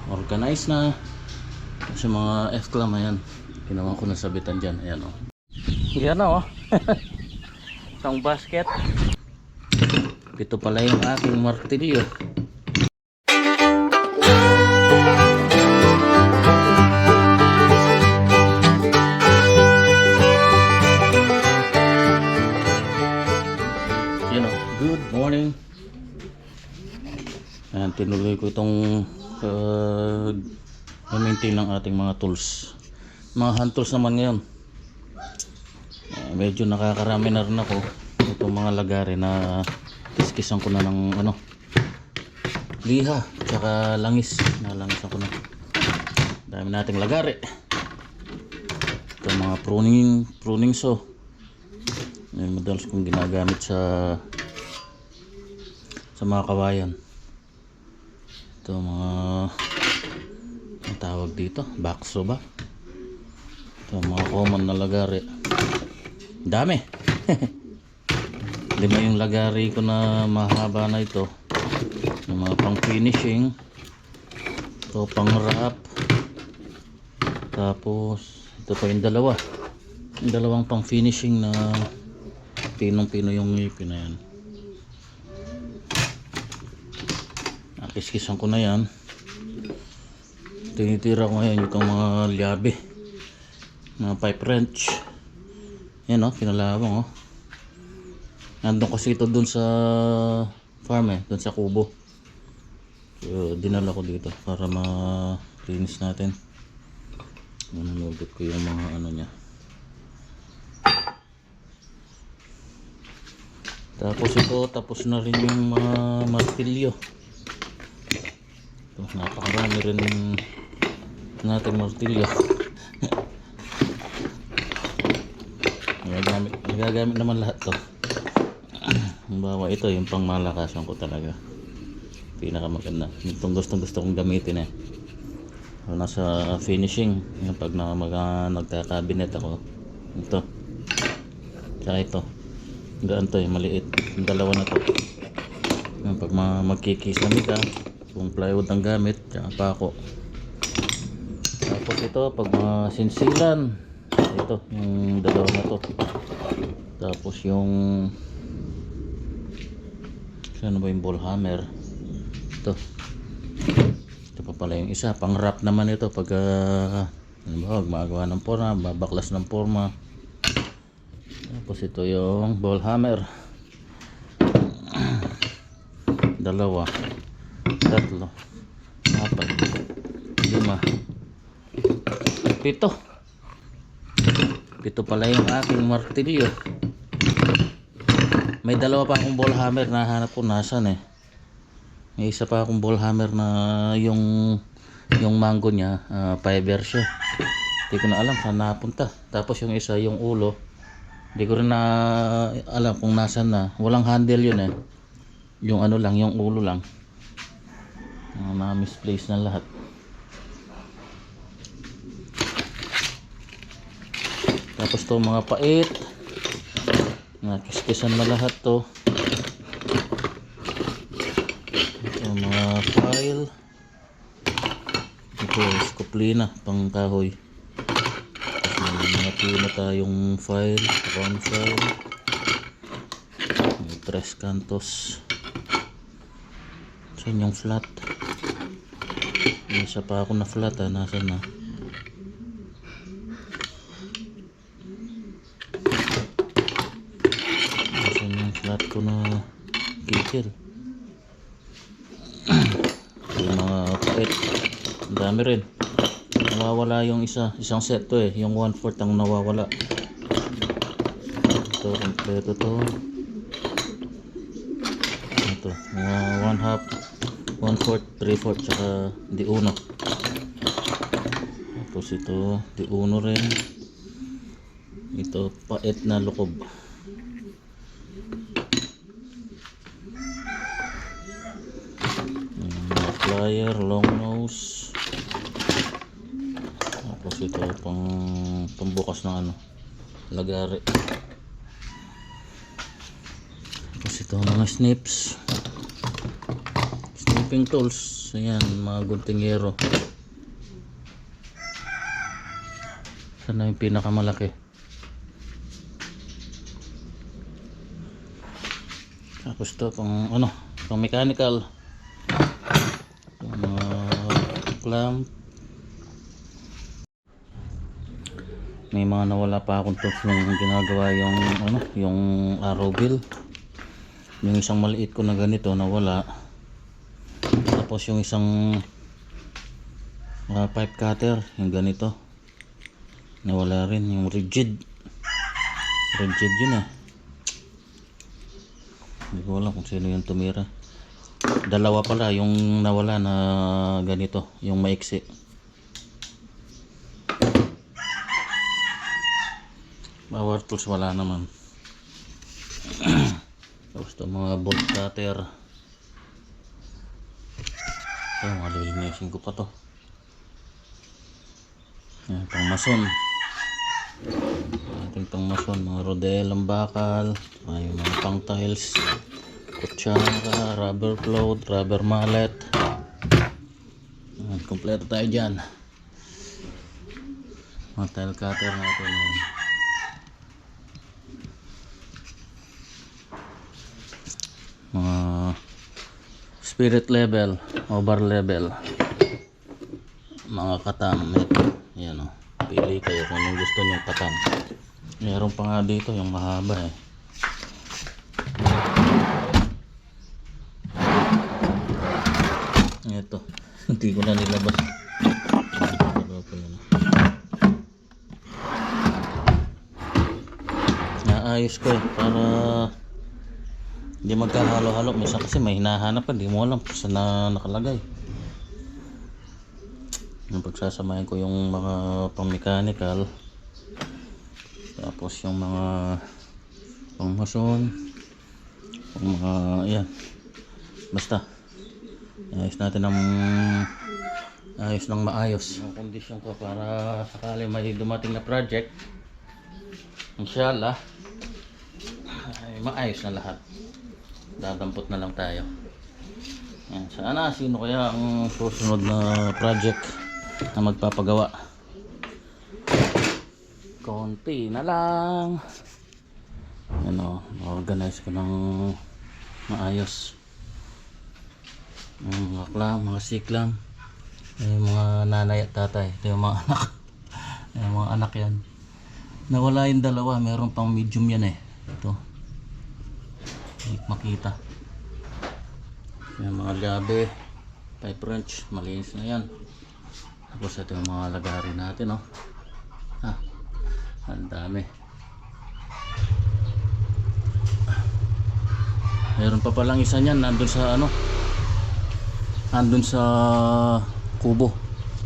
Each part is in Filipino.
organize na sa mga F-clam. Ayan, ginawa ko na sabitan dyan. Ayan o, yan na o. Isang basket. Ito pala yung aking martilyo. Yan o, good morning. Ayan, tinuloy ko itong maintain ng ating mga tools, mga hand tools naman ngayon. Medyo nakakarami na rin ako itong mga lagari na kiskisan ko na ng liha tsaka langis. Nalangisan ko na, dami nating lagari. Ito mga pruning saw. Yan madalas kong ginagamit sa mga kawayan. Ito mga, ang tawag dito, bakso ba? Ito mga common na lagari. Dami. 5 yung lagari ko na mahaba na ito. Yung mga pang finishing. Ito pang wrap. Tapos ito pa yung dalawa. Yung dalawang pang finishing na pinong-pino yung ngipin na yan. Kiskisan ko na yan. Tinitira ko ngayon itong mga liabe, mga pipe wrench. Yan o, pinalawang o. Nandun kasi ito dun sa farm dun sa kubo. So dinala ko dito para ma-cleans natin. Manunugot ko yung mga niya. Tapos ito, tapos na rin yung mga martilyo. Ito, napakarami rin natin martilyo. Nagagamit naman lahat to. Bawa ito yung pang malakasan ko talaga, pinakamaganda. Itong gustong kong gamitin so, nasa finishing yung pag nagkakabinet ako. Ito tsaka ito, gaan to maliit. Yung dalawa na to yung pag magkikislamit kung plywood ang gamit tsaka pako. Tapos ito pag masinsilan, ito yung dalawa na to. Tapos yung ano ba yung ball hammer, ito pa pala yung isa pang wrap naman. Ito pag gumagawa ng forma, babaklas ng forma. Tapos ito yung ball hammer, dalawa, tatlo, apat, 5, 7 pala yung aking martilyo. May dalawa pa akong ball hammer na hanap ko nasan may isa pa akong ball hammer na yung mango niya fiber siya, hindi ko na alam saan napunta. Tapos yung isa yung ulo, hindi ko rin na alam kung nasan na. Walang handle yun yung lang, yung ulo lang. Na-misplace na lahat. Tapos to mga pait, nakiskisan na lahat to. Ito mga file. Ito skuplina pang kahoy. Tapos may mga pina tayong file, round file, may 3 kantos. Saan yung flat? May isa pa ako na flat nasan na? Nasan yung flat ko na kikil? Yung mga pait, ang dami rin. Nawawala yung isang set to yung 1/4 ang nawawala. Ito kompleto to. Ito mga 1/2, 1/4, 3/4 saka di uno. Tapos ito di uno rin. Ito pait na lukob. Plier, long nose. Tapos ito pambukas ng lagari. Tapos ito mga snips, snipping tools. Tapos ayan, mga guntingero. Sana yung pinakamalaki. Tapos to pang ano, pang mechanical. Yung mga clamp. May mga nawala pa akong tools nung ginagawa yung ano, yung arrow bill. Yung isang maliit ko na ganito nawala. Tapos yung isang pipe cutter, yung ganito nawala rin. Yung rigid yun eh. Hindi ko alam kung sino yung tumira. Dalawa pala yung nawala na ganito, yung maiksi. Power tools wala naman. Tapos ito mga bolt cutter. Ito malilinisin ko pa to. Yan, pang mason. Ating pang mason, mga rodel, ang bakal, yung mga pang tiles, kutsara, rubber float, rubber mallet. Yan, kompleto tayo dyan. Mga tile cutter natin. Mga spirit level, over level, mga katam. Yan o, pili kayo kung yung gusto nyo katam. Meron pa nga dito yung mahaba eh. Ito hindi ko na nilabas. Naayos ko eh para hindi magkahalo-halo. Minsan kasi may hinahanap ka, hindi mo alam kung saan na nakalagay. Yung pagsasamahin ko yung mga pang mechanical, tapos yung mga pang mason, yung mga yan, basta ayos natin ang ayos ng maayos yung kondisyon ko para sakali may dumating na project, inshallah ay maayos na lahat. Dadampot na lang tayo. Yan, sana sino kaya ang susunod na project na magpapagawa. Konti na lang. Ano, organize ko ng maayos. Mga klam, mga siklam. Yung mga nanay at tatay. Ito yung mga anak. Yung mga anak yan. Nawala yung dalawa. Meron pang medium yan eh. Ito. Hindi makita. Yung mga gabi, pipe wrench, malinis na yan. Tapos ito yung mga lagari natin, oh. Ang dami. Meron pa palang isa niyan, nandun sa ano, nandun sa kubo,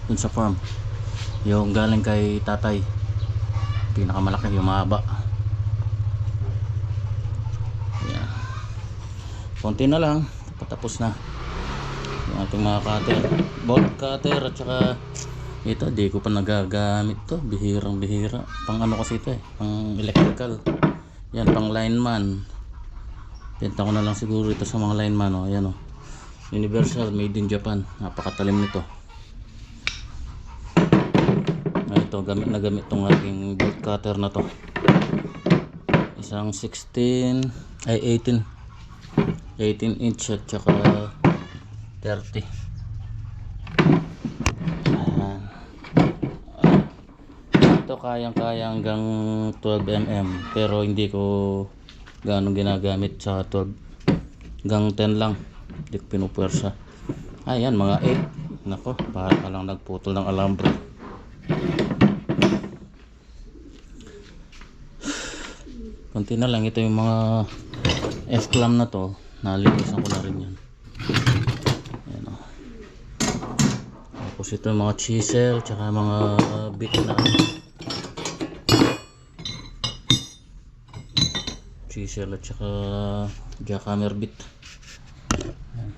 dun sa farm. Yung galing kay tatay, pinakamalaki, yung mahaba. Konti na lang, patapos na yung ating mga cutter, bolt cutter, at saka ito, di ko pa nagagamit to, bihirang bihira. Pang ano kasi ito eh, pang electrical. Yan, pang lineman. Benta ko na lang siguro ito sa mga lineman, oh. Ayan, oh. Universal, made in Japan. Napakatalim nito. Ito, gamit na gamit tong aking bolt cutter na to. Isang 18 inch at saka 30. Ayan. Ito kayang-kaya hanggang 12 mm, pero hindi ko gaano ginagamit sa 12. Hanggang 10 lang, hindi ko pinupuwersa. Ayan, mga 8. Nako, para ka lang nagputol ng alambre. Konti na lang. Ito yung mga F-clam na to, nalinisan ko na rin yan. Ayan, oh. Tapos ito yung mga chisel, tsaka mga bit na chisel at saka jackhammer bit. Ayan.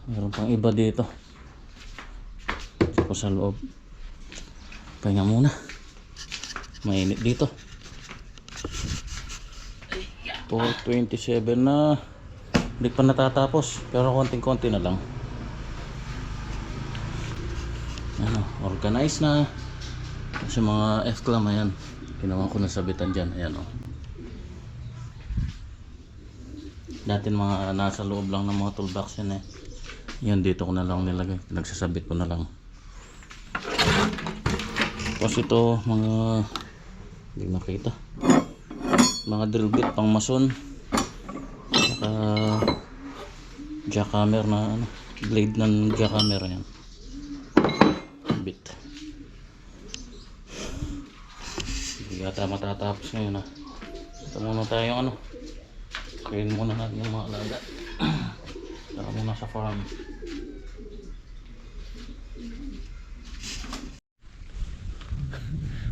Meron pang iba dito. Tapos sa loob, pahinga muna, mainit dito. 4:27 na. Hindi pa natatapos, pero konting-konti na lang. Ano, organize na. Kasi mga F-clam, ayan. Ginawa ko na sabitan dyan. Ayan o. Dati mga nasa loob lang ng mga toolbox yan eh. Yan, dito ko na lang nilagay. Nagsasabit ko na lang. Tapos ito, mga hindi makita. Mga drill bit pang mason. Saka jackhammer na ano, blade ng jackhammer yan. Bit. Hindi yata matatapos ngayon ha. Ito muna tayo ano. Kain muna natin yung mga alaga. Tara muna sa farm.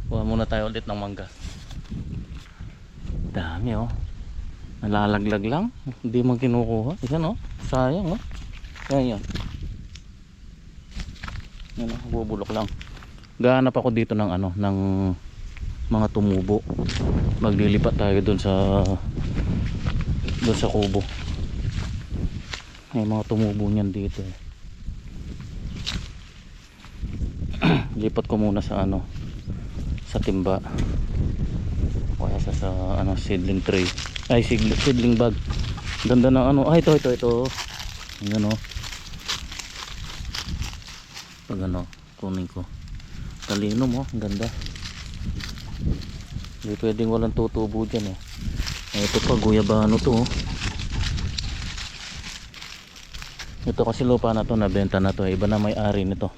Kuha muna tayo ulit ng mangga. Dami oh. Nalalaglag lang. Hindi man kinukuha. Yan oh. Sayang oh. Yan. Yan oh. Bubulok lang. Gahanap ako dito ng ano. Ng mga tumubo. Maglilipat tayo dun sa kubo. May mga tumubo niyan dito eh. Lipat ko muna sa ano. Sa timba. Kaya sa ano seedling tray. Ay seedling bag. Ganda ng ano. Ay ito. Ayan o. Pag ano kunin ko. Talino mo. Ang ganda. Hindi pwedeng walang tutubo dyan eh. Ay, ito pa guyabano to oh. Ito kasi lupa na to. Nabenta na to. Iba na may-ari nito.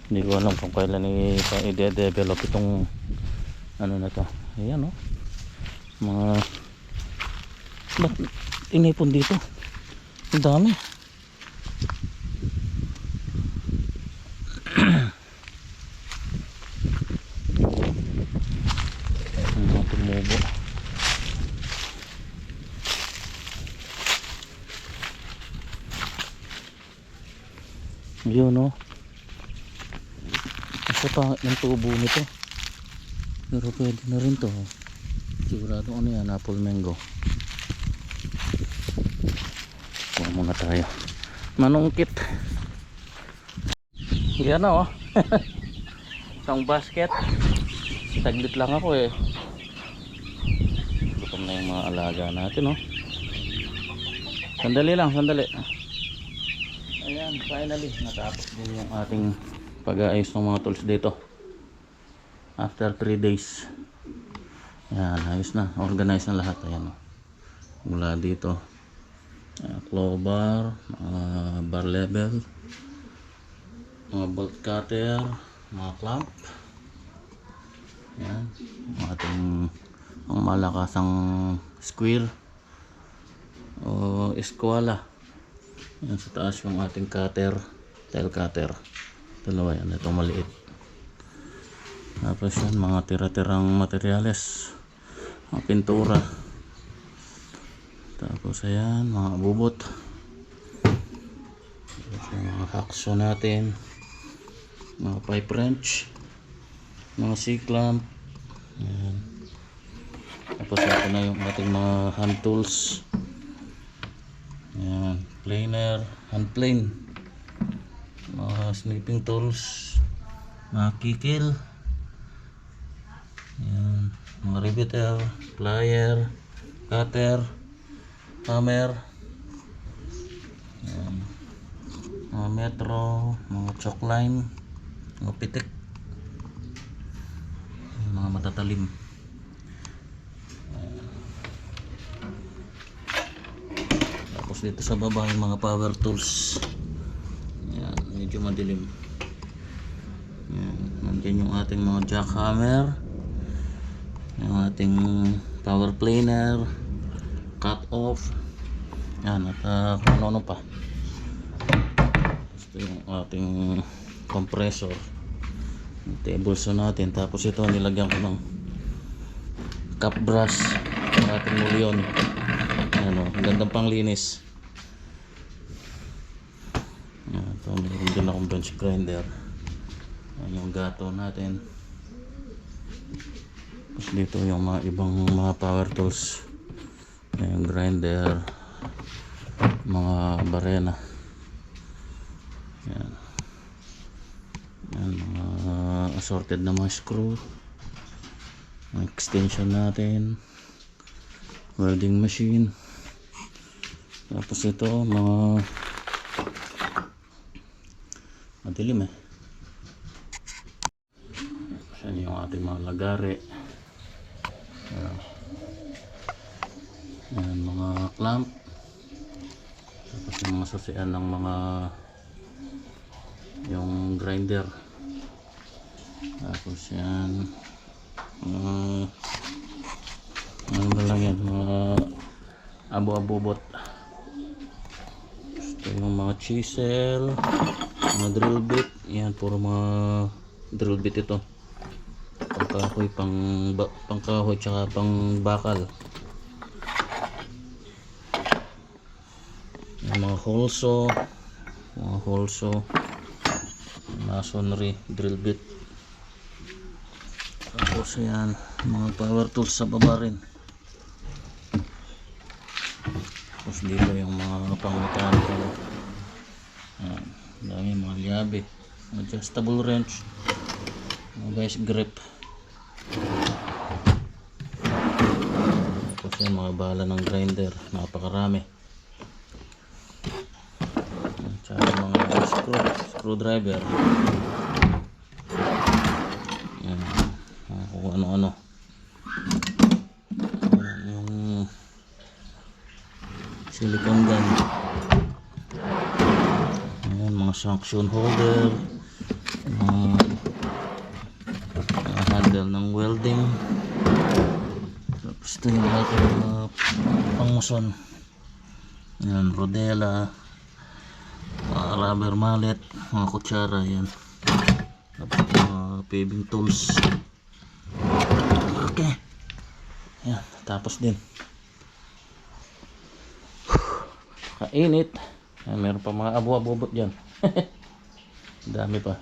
Hindi ko alam kung kailan i-develop itong ano na to. Ayan oh. Mga ba't inipon dito? Ang dami. Mga tumubo. Yun oh. Sa pangit ng tubo nito. Pero pwede na rin to. Sigurado ano yan, apple mango. Kuha muna tayo. Manungkit. Yan na oh. Isang basket. Saglit lang ako eh. Gutom na yung mga alaga natin oh. Sandali lang, sandali. Ayan, finally natapos din yung ating pag-aayos ng mga tools dito after 3 days. Ayan, ayos na, organize na lahat. Ayan, mula dito claw bar, bar level, mga bolt cutter, mga clamp. Ayan, ating ang malakasang square o eskwala. Ayan, sa taas yung ating cutter, tail cutter. Dalawa yan, ito maliit. Tapos yan, mga tira-tirang materyales, mga pintura. Tapos ayan, mga bubot. Tapos yung mga hacksaw natin, mga pipe wrench, mga C-clamp. Ayan. Tapos ito na yung ating mga hand tools. Ayan, planer, hand plane, mga snipping tools, mga kikil. Ayan, mga riveter, plier, cutter, hammer. Ayan, mga metro, mga chalk line, mga pitik. Ayan, mga matatalim. Ayan. Tapos dito sa baba yung mga power tools. Ayan, medyo madilim. Ayan, nandiyan yung ating mga jackhammer, yung ating power planer, cut off. Yan, at kung ano pa. Ito yung ating compressor, yung table saw natin. Tapos ito nilagyan ko ng cap brush ng ating mulyon. Ano, gandang panglinis. Yan, ito meron din akong bench grinder. Yan yung gato natin. Tapos dito yung mga ibang mga power tools. Yung grinder, mga barena. Yan. Yan, mga assorted na mga screw. Ang extension natin. Welding machine. Tapos ito, mga madilim eh. Yan yung ating mga lagari. Yan. Yan, mga clamp. Tapos yung mga sasian ng mga yung grinder. Tapos yan ano ba lang yan, mga abo-abobot. Ito yung mga chisel, mga drill bit. Yan, puro mga drill bit ito. Pangkahoy, pangkahoy tsaka pang bakal. Yung mga holso, masonry, drill bit. Tapos yan, mga power tools sa baba rin. Tapos dito yung mga pang mechanical. Yan, dami mga liabe, adjustable wrench, mga vice grip. Tapos yan, mga bala ng grinder, napakarami. Tsaka mga screwdriver. Yan, kung ano-ano. Yung silicone gun. Ayan, mga suction holder. Mga handle ng welding. Tapos ito yung ating pangmuson. Ayan, rodela. Rubber mallet, mga kutsara. Yan. Tapos mga paving tools. Okay. Yan, tapos din. Kainit. Meron pa mga abo-abobot dyan. Dami pa.